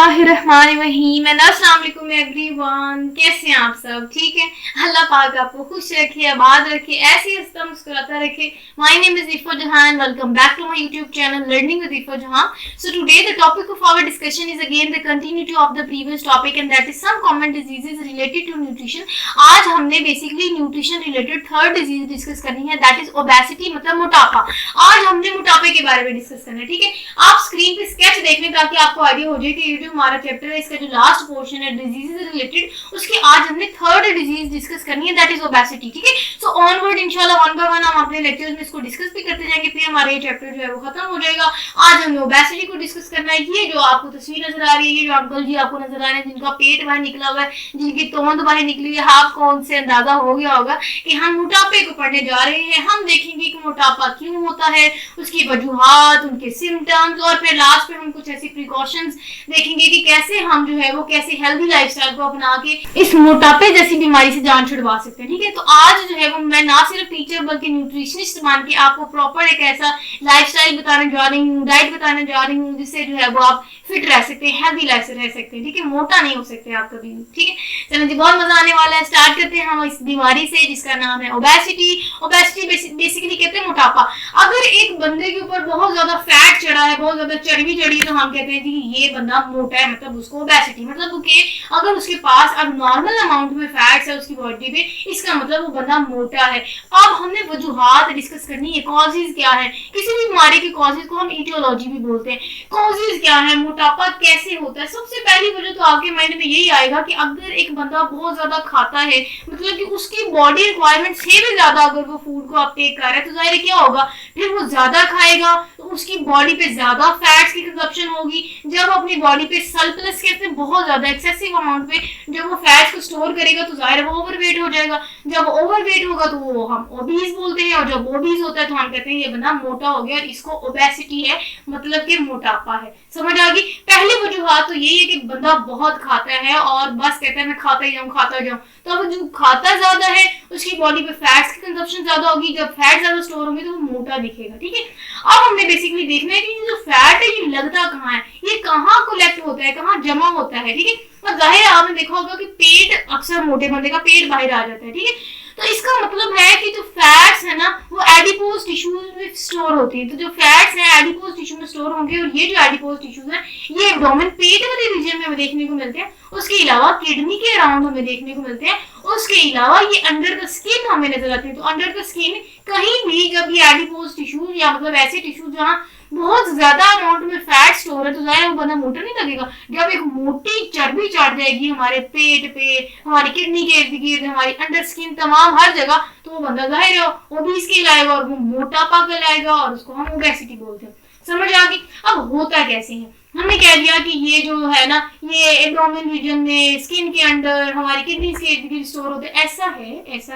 बिस्मिल्लाहिर्रहमानिर्रहीम एंड अस्सलाम वालेकुम एवरीवन। कैसे हैं आप सब? ठीक है। अल्लाह पाक आपको खुश रखे, आबाद रखे, ऐसे ही हंसता मुस्कुराता रखे। My name is Ifa Jahan. Welcome back to my YouTube channel learning with Ifa Jahan. So today the topic of our discussion is again the continuity of the previous topic and that is some common diseases related to nutrition. आज हमने basically nutrition related third disease discuss करनी है, that is obesity, मतलब मोटापा। आज हमने मोटापे के बारे में डिस्कस करना है, ठीक है। आप स्क्रीन पे स्केच देख लें ताकि आपको आइडिया हो जाए कि ये जो हमारा चैप्टर है, इसका जो लास्ट पोर्शन है डिजीज से रिलेटेड, उसकी आज हमने थर्ड डिजीज डिस्कस करनी है, दैट इज ओबेसिटी, ठीक है। सो ऑनवर्ड इंशाल्लाह वन बाय वन हम अपने लेक्चर्स में इसको डिस्कस भी करते जाएंगे, फिर हमारा ये चैप्टर जो है वो खत्म हो जाएगा। आज हमने ओबेसिटी को डिस्कस करना है। ये जो आपको तस्वीर नजर आ रही है, ये जो अंकल जी आपको नजर आ रहे हैं जिनका पेट बाहर निकला हुआ है, जिनकी तोंद बाहर निकली है, आपको उनसे अंदाजा हो गया होगा कि हम मोटापे को पढ़ने जा रहे हैं। हम देखेंगे कि मोटापा क्यों होता है, उसकी वजूहात, उनके सिम्टम्स, और फिर लास्ट में हम कुछ ऐसी प्रिकॉशंस देखेंगे कि कैसे हम जो है वो कैसे हेल्दी लाइफस्टाइल को अपना के इस मोटापे जैसी बीमारी से जान छुड़वा सकते हैं, ठीक है। तो आज जो है वो मैं ना सिर्फ टीचर बल्कि न्यूट्रिशनिस्ट मान के आपको प्रॉपर एक ऐसा लाइफस्टाइल बताने जा रही हूँ, डाइट बताने जा रही हूँ, जिससे जो है वो आप फिट रह सकते हैं, हेल्दी लाइफ से रह सकते हैं, ठीक है। मोटा नहीं हो सकते आप कभी भी, ठीक है। चलो जी, बहुत मजा आने वाला है। स्टार्ट करते हैं हम इस बीमारी से जिसका नाम है ओबेसिटी। ओबेसिटी बेसिकली कहते हैं मोटापा। अगर एक बंदे के ऊपर बहुत ज्यादा फैट चढ़ा है, बहुत ज्यादा चर्बी चढ़ी है, तो हम कहते हैं कि ये बंदा मोटा है, मतलब उसको ओबेसिटी, मतलब ओके अगर उसके पास अब नॉर्मल अमाउंट में फैट्स है उसकी बॉडी पे, इसका मतलब वो बंदा मोटा है। अब हमने वजूहात डिस्कस करनी है, कॉजेज क्या है। किसी भी बीमारी के कॉजेज को हम इटियोलॉजी भी बोलते हैं। कॉजेज क्या है, मोटापा कैसे होता है। सबसे पहली वजह तो आपके माइंड में यही आएगा कि अगर एक बंदा बहुत ज्यादा खाता है, मतलब कि उसकी बॉडी रिक्वायरमेंट से भी ज्यादा अगर वो फूड को अपटेक कर रहा है, तो जाहिर क्या होगा, फिर वो ज्यादा खाएगा तो उसकी बॉडी पे ज्यादा फैट्स की कंजप्शन होगी। जब अपनी बॉडी पे सरप्लस कहते हैं बहुत ज्यादा एक्सेसिव अमाउंट पे जब वो फैट्स को स्टोर करेगा, तो जाहिर वो ओवरवेट हो जाएगा। जब ओवरवेट होगा तो वो हम ओबीज बोलते हैं, और जब ओबीज होता है तो हम कहते हैं ये बंदा मोटा हो गया, और इसको ओबेसिटी है, मतलब कि मोटापा है। समझ आ गई। पहली वजूहात तो यही है कि बंदा बहुत खाता है और बस कहता है मैं खाता ही जाऊं। तो अब जो खाता ज्यादा है उसकी बॉडी पे फैट्स की कंजप्शन ज्यादा होगी। जब फैट ज्यादा स्टोर होंगे तो वो मोटा दिखेगा, ठीक है। अब हमने बेसिकली देखना है कि जो फैट है ये लगता कहाँ है, ये कहाँ कलेक्ट होता है, कहाँ जमा होता है, ठीक है। और जाहिर है आपने देखा होगा कि पेट, अक्सर मोटे बंदे का पेट बाहर आ जाता है, ठीक है। तो इसका मतलब है कि जो फैट्स है ना वो एडिपोज टिश्यूज में स्टोर होती है। तो जो फैट्स हैं एडिपोज टिश्यू में स्टोर होंगे, और ये जो एडिपोज टिश्यूज हैं ये एब्डोमेन, पेट वाले रीजन में हमें देखने को मिलते हैं। उसके अलावा किडनी के अराउंड हमें देखने को मिलते हैं। उसके अलावा ये अंडर द स्किन हमें नजर आते हैं। तो अंडर द स्किन कहीं भी जब ये एडिपोज टिश्यूज या मतलब ऐसे टिश्यूज जहाँ बहुत ज्यादा अमाउंट में फैट स्टोर है, तो जाहिर वो बंदा मोटा नहीं लगेगा। जब एक मोटी चर्बी चढ़ जाएगी हमारे पेट पे, हमारी किडनी के इर्द गिर्द, हमारी अंडर स्किन, तमाम हर जगह, तो वो बंदा जाहिर है ओबीस कहलाएगा और वो मोटापा कहलाएगा, और उसको हम ओबेसिटी बोलते हैं। समझ आ गई। अब होता कैसे है, हमने कह दिया कि ये जो है ना ये एब्डोमेन रीजन में, स्किन के अंडर, हमारी किडनी के इर्द गिर्द स्टोर होते हैं। ऐसा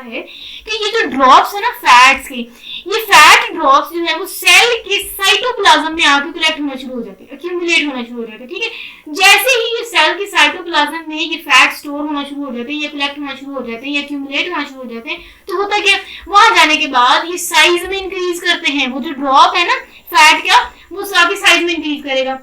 है कि ये जो ड्रॉप्स है ना फैट्स के, ये फैट ड्रॉप्स जो है वो सेल के साइटोप्लाज्म में आके कलेक्ट होना शुरू हो जाते हैं, एक्यूमुलेट होना शुरू हो जाते हैं, ठीक है। जैसे ही ये सेल के साइटोप्लाज्म में ये फैट स्टोर होना शुरू हो जाते हैं, ये कलेक्ट होना शुरू हो जाते हैं, ये एक्यूमुलेट होना शुरू हो जाते हैं, तो होता क्या, वहां जाने के बाद ये साइज में इंक्रीज करते हैं। वो जो ड्रॉप है ना फैट का, वो सारी साइज में इंक्रीज करेगा।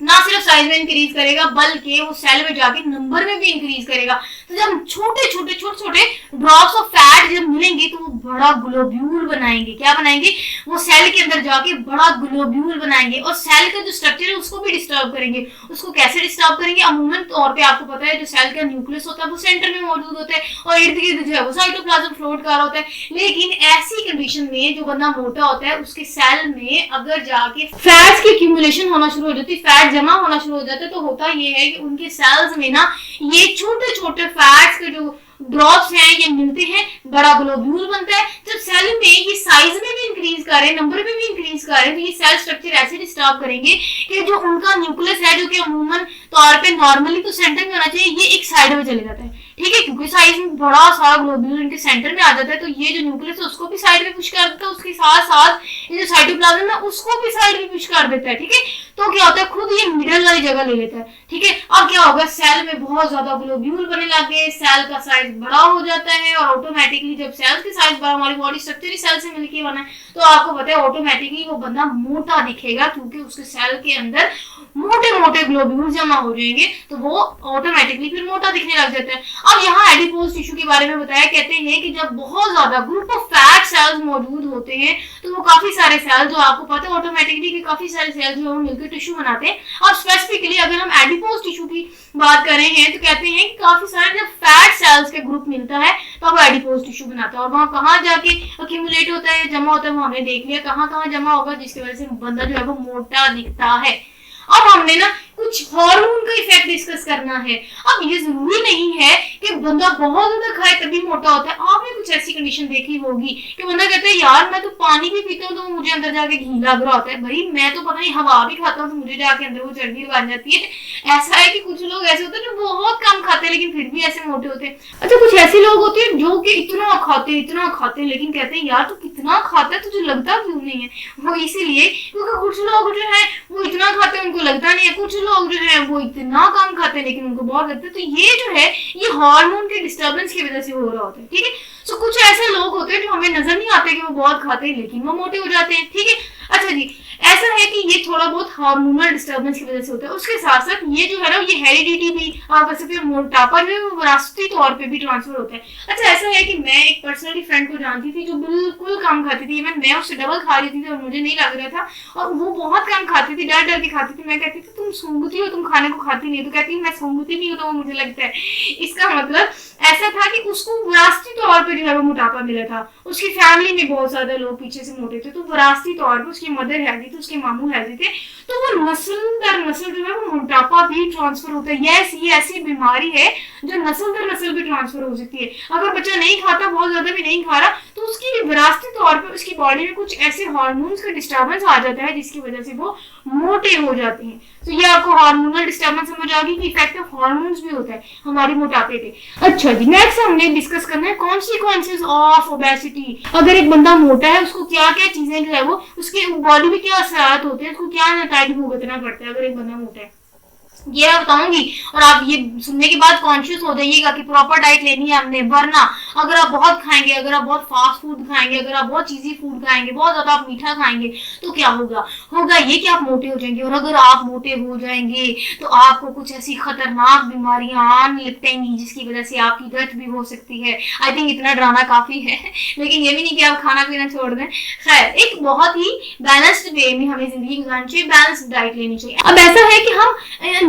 ना सिर्फ साइज में इंक्रीज करेगा बल्कि वो सेल में जाके नंबर में भी इंक्रीज करेगा। तो जब छोटे छोटे ड्रॉप्स ऑफ फैट जब मिलेंगे तो वो बड़ा ग्लोब्यूल बनाएंगे। क्या बनाएंगे, वो सेल के अंदर जाके बड़ा ग्लोब्यूल बनाएंगे, और सेल का जो स्ट्रक्चर है उसको भी डिस्टर्ब करेंगे। उसको कैसे डिस्टर्ब करेंगे, अमूमन तौर पे आपको पता है जो सेल का न्यूक्लियस होता है वो सेंटर में मौजूद होता है, और इर्द गिर्द जो है वो साइटोप्लाज्म फ्लोट कर रहा होता है। लेकिन ऐसी कंडीशन में जो बंदा मोटा होता है उसके सेल में अगर जाके फैट्स की एक्यूमुलेशन होना शुरू हो जाती है, फैट जमा होना शुरू हो जाता है, तो होता ये है कि उनके सेल्स में ना ये छोटे छोटे फैट्स के जो ड्रॉप्स हैं ये मिलते हैं, बड़ा ग्लोब्यूल बनता है। जब सेल में ये साइज में भी इंक्रीज कर रहे हैं, नंबर में भी इंक्रीज कर रहे हैं, तो ये सेल स्ट्रक्चर ऐसे डिस्टर्ब करेंगे कि जो उनका न्यूक्लियस है, जो कि अमूमन तौर पे नॉर्मली तो सेंटर में होना चाहिए, ये एक साइड में चले जाता है, ठीक है। क्योंकि साइज में बड़ा सारा ग्लोब्यूल इनके सेंटर में आ जाता है, तो ये जो न्यूक्लियस है उसको भी साइड में पुश कर देता है। उसके साथ साथ ये जो साइटोप्लाज्म है उसको भी साइड में पुश कर देता है, ठीक है। तो क्या होता है, खुद ये मिडल वाली जगह ले लेता है, ठीक है। अब क्या होगा, सेल में बहुत ज्यादा ग्लोब्यूल बनने लग गए, सेल का साइज बड़ा हो जाता है, और ऑटोमेटिकली जब सेल के साइज बड़ा, हमारी बॉडी स्ट्रक्चर ही सेल से मिलकर बना है, तो आपको पता है ऑटोमेटिकली वो बंदा मोटा दिखेगा, क्योंकि उसके सेल के अंदर मोटे मोटे ग्लोब्यूल जमा हो जाएंगे, तो वो ऑटोमेटिकली फिर मोटा दिखने लग जाता है। अब यहाँ एडिपोज टिश्यू के बारे में बताया, कहते हैं कि जब बहुत ज्यादा ग्रुप ऑफ फैट सेल्स मौजूद होते हैं, तो वो काफी सारे सेल, जो आपको पता है ऑटोमेटिकली कि काफी सारे सेल जो है मिलकर टिश्यू बनाते हैं। अब स्पेसिफिकली अगर हम एडिपोज टिश्यू की बात कर रहे हैं, तो कहते हैं कि काफी सारे जब फैट सेल्स का ग्रुप मिलता है तो वो एडिपोज टिश्यू बनाता है, और वहां कहाँ जाके अक्यूमुलेट होता है, जमा होता है, वो हमने देख लिया कहाँ कहाँ जमा होगा, जिसकी वजह से बंदा जो है वो मोटा दिखता है। अब हमने ना कुछ हार्मोन का इफेक्ट डिस्कस करना है। अब ये जरूरी नहीं है कि बंदा बहुत ज्यादा खाए तभी मोटा होता है। आपने कुछ ऐसी कंडीशन देखी होगी कि बंदा कहता है यार मैं तो पानी भी पीता हूँ तो मुझे अंदर जाके घी लग रहा होता है, भाई मैं तो पता नहीं हवा भी खाता हूँ तो मुझे जाके अंदर वो चर्बी बन जाती है। ऐसा है कि कुछ लोग ऐसे होते हैं जो बहुत कम खाते हैं लेकिन फिर भी ऐसे मोटे होते हैं। अच्छा, कुछ ऐसे लोग होते हैं जो कि इतना खाते हैं लेकिन कहते हैं यार तू कितना खाता है, तुझे लगता क्यों नहीं है? वो इसीलिए क्योंकि कुछ लोग जो है वो इतना खाते हैं उनको लगता नहीं है, कुछ लोग जो है वो इतना कम खाते हैं लेकिन उनको बहुत लगता है। तो ये जो है ये हार्मोन के डिस्टर्बेंस की वजह से हो रहा होता है, ठीक है। सो कुछ ऐसे लोग होते हैं जो हमें नजर नहीं आते कि वो बहुत खाते हैं लेकिन वो मोटे हो जाते हैं, ठीक है। अच्छा जी, ऐसा है कि ये थोड़ा बहुत हार्मोनल डिस्टर्बेंस की वजह से होता है। उसके साथ साथ ये जो है ना ये हेरिडिटी भी आप कह सकते हैं, मोटापा जो है वो विरासती तौर पे भी ट्रांसफर होता है। अच्छा, ऐसा है कि मैं एक पर्सनली फ्रेंड को जानती थी जो बिल्कुल कम खाती थी, इवन मैं उससे डबल खा रही थी और मुझे नहीं लग रहा था, और वो बहुत कम खाती थी, डर डर के खाती थी। मैं कहती थी तुम सूंघती हो, तुम खाने को खाती नहीं, तो कहती मैं सूंघती नहीं हूँ तो मुझे लगता है। इसका मतलब ऐसा था कि उसको विरासती तौर पर जो है वो मोटापा मिला था। उसकी फैमिली में बहुत ज्यादा लोग पीछे से मोटे थे, तो विरासती तौर पर उसकी मदर हेल्दी थी, उसके मामू हेल्दी थे, तो वो नस्ल दर नस्ल जो है वो मोटापा भी ट्रांसफर होता है। यस, ये ऐसी बीमारी है जो नस्ल दर नस्ल भी ट्रांसफर हो सकती है। अगर बच्चा नहीं खाता, बहुत ज्यादा भी नहीं खा रहा, तो उसकी विरासती तौर पर उसकी बॉडी में कुछ ऐसे हार्मोन्स का डिस्टर्बेंस आ जाता है जिसकी वजह से वो मोटे हो जाते हैं। तो ये आपको हार्मोनल डिस्टर्बेंस समझ आ गई कि इफेक्ट ऑफ हार्मोन्स भी होता है हमारे मोटापे पे। अच्छा जी, नेक्स्ट हमने डिस्कस करना है कॉन्सिक्वेंसेस ऑफ ओबेसिटी। अगर एक बंदा मोटा है उसको क्या क्या चीजें जो है वो उसके बॉडी पे क्या असरात होते हैं, उसको क्या नतीजे भुगतना पड़ता है अगर एक बंदा मोटा है, ये मैं बताऊंगी। और आप ये सुनने के बाद कॉन्शियस हो जाइएगा कि प्रॉपर डाइट लेनी है हमने, वरना अगर आप बहुत खाएंगे, अगर आप बहुत फास्ट फूड खाएंगे, अगर आप बहुत चीजी फूड खाएंगे, बहुत ज्यादा आप मीठा खाएंगे, तो क्या होगा ये कि आप मोटे हो जाएंगे। और अगर आप मोटे हो जाएंगे तो आपको कुछ ऐसी खतरनाक बीमारियां आने लगेंगी जिसकी वजह से आपकी डेथ भी हो सकती है। आई थिंक इतना डराना काफी है, लेकिन ये भी नहीं कि आप खाना पीना छोड़ दें। खैर, एक बहुत ही बैलेंस्ड वे में हमें जिंदगी गुजारनी चाहिए, बैलेंस्ड डाइट लेनी चाहिए। अब ऐसा है कि हम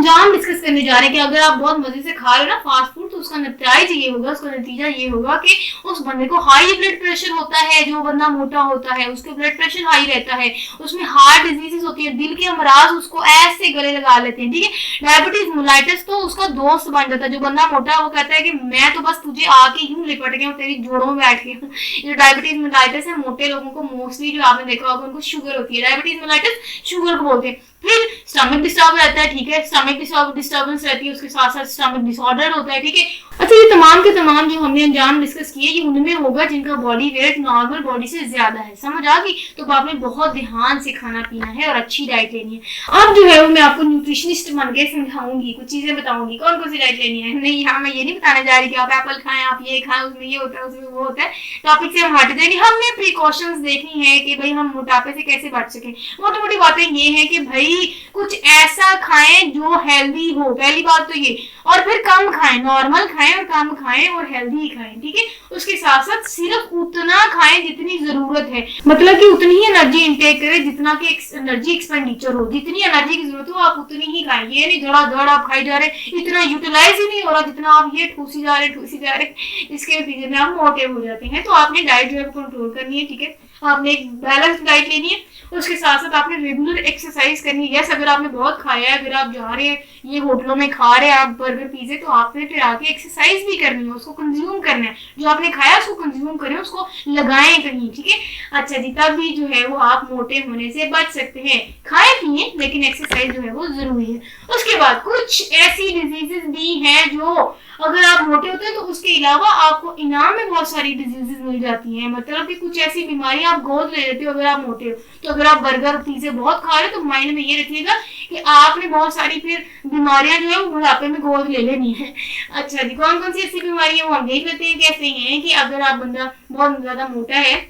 हम डिस्कस करने जा रहे हैं कि अगर आप बहुत मजे से खा रहे हो ना फास्ट फूड, तो उसका नतीजा ये होगा, उसका नतीजा ये होगा कि उस बंदे को हाई ब्लड प्रेशर होता है। जो बंदा मोटा होता है उसके ब्लड प्रेशर हाई रहता है, उसमें हार्ट डिजीजेस होती है, दिल के अमराज उसको ऐसे गले लगा लेते हैं, ठीक है। डायबिटीज मेलाइटिस तो उसका दोस्त बन जाता है। जो बंदा मोटा है वो कहता है कि मैं तो बस तुझे आके यूं लिपट गया हूँ, तेरी जोड़ों में बैठ गया हूँ। जो डायबिटीज मेलाइटिस है, मोटे लोगों को मोस्टली जो आपने देखा होगा उनको शुगर होती है, डायबिटीज मेलाइटिस शुगर को बोलते हैं। फिर स्टमक डिस्टर्ब रहता है, ठीक है, स्टमक डिस्टर्बेंस रहती है, उसके साथ साथ स्टमक डिसऑर्डर होता है, ठीक है। अच्छा, ये तमाम के तमाम जो हमने अंजाम डिस्कस किए ये उनमें होगा जिनका बॉडी वेट नॉर्मल बॉडी से ज्यादा है, समझ आ गई। तो आपने बहुत ध्यान से खाना पीना है और अच्छी डाइट लेनी है। अब जो है वो मैं आपको न्यूट्रिशनिस्ट बन के समझाऊंगी, कुछ चीजें बताऊंगी कौन कौन सी डाइट लेनी है। नहीं, हाँ, मैं ये नहीं बताने जा रही कि आप एप्पल खाएं, आप ये खाएं, उसमें ये होता है, उसमें वो होता है। टॉपिक से हम हट जाएंगे। हमने प्रिकॉशंस देखनी है कि भाई हम मोटापे से कैसे बच सके। मोटी मोटी बातें ये है कि भाई कुछ ऐसा खाएं जो हेल्दी हो, पहली बात तो ये, और फिर कम खाएं, नॉर्मल खाएं और कम खाएं और हेल्दी खाएं, ठीक है। उसके साथ साथ सिर्फ उतना खाएं जितनी जरूरत है, मतलब कि उतनी ही एनर्जी इंटेक करें जितना कि एनर्जी एक्सपेंडिचर हो, जितनी एनर्जी की जरूरत हो आप उतनी ही खाएं। ये नहीं धड़ा आप खाई जा रहे, इतना यूटिलाइज ही नहीं हो रहा जितना आप ये ठूसी जा रहे, इसके नतीजे में आप मोटे हो जाते हैं। तो आपने डाइट जो है कंट्रोल करनी है, ठीक है। आपने एक बैलेंस डाइट लेनी है, उसके साथ साथ आपने रेगुलर एक्सरसाइज करनी है। यस, अगर आपने बहुत खाया है, अगर आप जा रहे हैं ये होटलों में खा रहे हैं आप बर्गर पिज्जे, तो आपने फिर आके एक्सरसाइज भी करनी है, उसको कंज्यूम करना है। जो आपने खाया उसको कंज्यूम करें, उसको लगाएं कहीं, ठीक है। अच्छा जी, तब भी जो है वो आप मोटे होने से बच सकते हैं। खाएं पिए लेकिन एक्सरसाइज जो है वो जरूरी है। उसके बाद कुछ ऐसी डिजीजेस भी हैं जो अगर आप मोटे होते हैं तो उसके अलावा आपको इनाम में बहुत सारी डिजीजेस मिल जाती हैं। मतलब कि कुछ ऐसी बीमारियां आप गोद ले लेते हो अगर आप मोटे हो। तो अगर आप बर्गर पिज्जे बहुत खा रहे हो तो माइंड में ये रखिएगा कि आपने बहुत सारी फिर बीमारियां जो है वो बुढ़ापे में गोद ले लेनी है। अच्छा जी, कौन कौन सी ऐसी बीमारियां वो हम देख लेते हैं। कैसे हैं कि अगर आप बंदा बहुत ज्यादा मोटा है,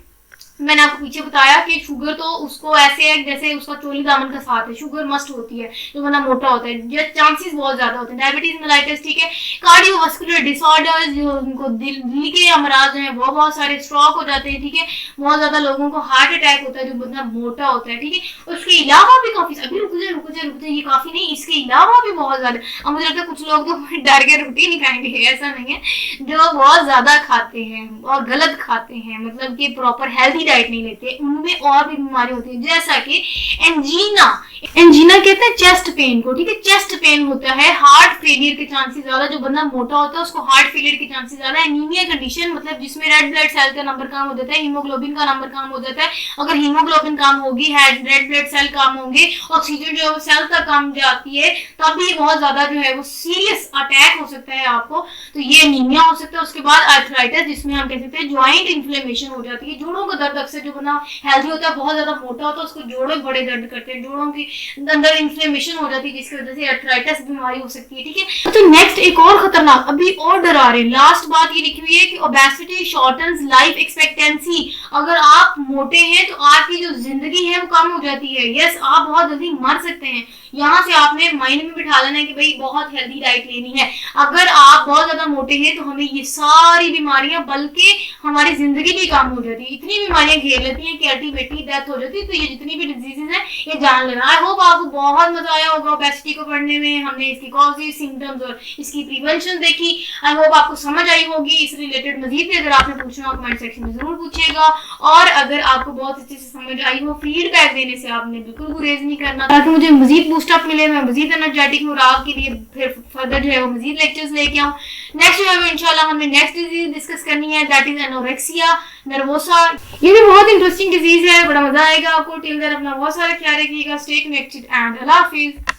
मैंने आपको पीछे बताया कि शुगर तो उसको ऐसे है जैसे उसका चोली दामन का साथ है, शुगर मस्ट होती है जो बंदा मोटा होता है, चांसेस बहुत ज्यादा होते हैं। डायबिटीज मेलाइटिस, ठीक है, कार्डियोवास्कुलर डिसऑर्डर्स, जो उनको दिल के अमराज हैं वो बहुत सारे, स्ट्रोक हो जाते हैं, ठीक है, बहुत ज्यादा लोगों को हार्ट अटैक होता है जो बंदा मोटा होता है, ठीक है। उसके अलावा भी काफी, अभी रुक जाए ये काफी नहीं, इसके अलावा भी बहुत ज्यादा, अब मुझे लगता है कुछ लोग तो डर के रोटी नहीं खाएंगे, ऐसा नहीं है, जो बहुत ज्यादा खाते हैं और गलत खाते हैं, मतलब कि प्रॉपर हेल्थी डाइट नहीं लेते, उनमें और भी बीमारी होती है, जैसा कि एंजीना। एंजीना कहते हैं चेस्ट पेन को, ठीक है, चेस्ट पेन होता है, हार्ट फेलियर के चांसेस ज्यादा, जो बंदा मोटा होता है उसको हार्ट फेलियर के चांसेस ज्यादा, एनीमिया कंडीशन, मतलब जिसमें रेड ब्लड सेल का नंबर कम हो जाता है, हीमोग्लोबिन का नंबर कम हो जाता है। अगर हीमोग्लोबिन कम होगी, रेड ब्लड सेल कम होंगे, ऑक्सीजन जो है सेल तक कम जाती है, तब भी बहुत ज्यादा जो है वो सीरियस अटैक हो सकता है आपको, तो ये एनीमिया हो सकता है। उसके बाद आर्थराइटिस, जिसमें हम कह सकते हैं ज्वाइंट इन्फ्लेमेशन हो जाती है, जोड़ों का दर्द, अक्सर जो बंदा हेल्दी होता है बहुत ज्यादा मोटा होता है उसको जोड़ों बड़े दर्द करते हैं, जोड़ों की अंदर इन्फ्लेमेशन हो जाती है जिसकी वजह से आर्थराइटिस बीमारी हो सकती है, ठीक है। तो नेक्स्ट एक और खतरनाक, अभी और डरा रहे हैं, लास्ट बात ये लिखी हुई है कि ओबेसिटी शॉर्टन्स लाइफ एक्सपेक्टेंसी। अगर आप मोटे हैं तो आपकी जो जिंदगी है वो कम हो जाती है, यस, आप बहुत जल्दी मर सकते हैं। यहाँ से आपने माइंड में बिठा लेना है कि भाई बहुत हेल्दी डाइट लेनी है। अगर आप बहुत ज्यादा मोटे हैं तो हमें ये सारी बीमारियां, बल्कि हमारी जिंदगी भी कम हो जाती है, इतनी बीमारियां घेर लेती हैं कि अल्टीमेटली डेथ हो जाती है। तो ये जितनी भी डिजीजेज हैं ये जान लेना। आई होप आपको बहुत मजा आया होगा ओबेसिटी को पढ़ने में, हमने इसकी कॉजेज, सिम्टम्स और इसकी प्रिवेंशन देखी। आई होप आपको समझ आई होगी। इस रिलेटेड मजीद भी अगर आपने पूछना हो कमेंट सेक्शन में जरूर पूछिएगा, और अगर आपको बहुत अच्छे से समझ आई हो, फीडबैक देने से आपने बिल्कुल गुरेज नहीं करना, ताकि मुझे मजीद बूस्टअप मिले, मैं मजीद एनर्जेटिक हूँ और आपके लिए फिर फर्दर जो है वो मजीद लेक्चर्स लेके आऊँ। नेक्स्ट जो है इंशाल्लाह हमने नेक्स्ट डिजीज डिस्कस करनी है, दैट इज एनोरेक्सिया नर्वोसा। ये भी बहुत इंटरेस्टिंग डिजीज है, बड़ा मजा आएगा आपको। टिल देन अपना बहुत सारा ख्याल रखिएगा, stay connected and Allah Hafiz.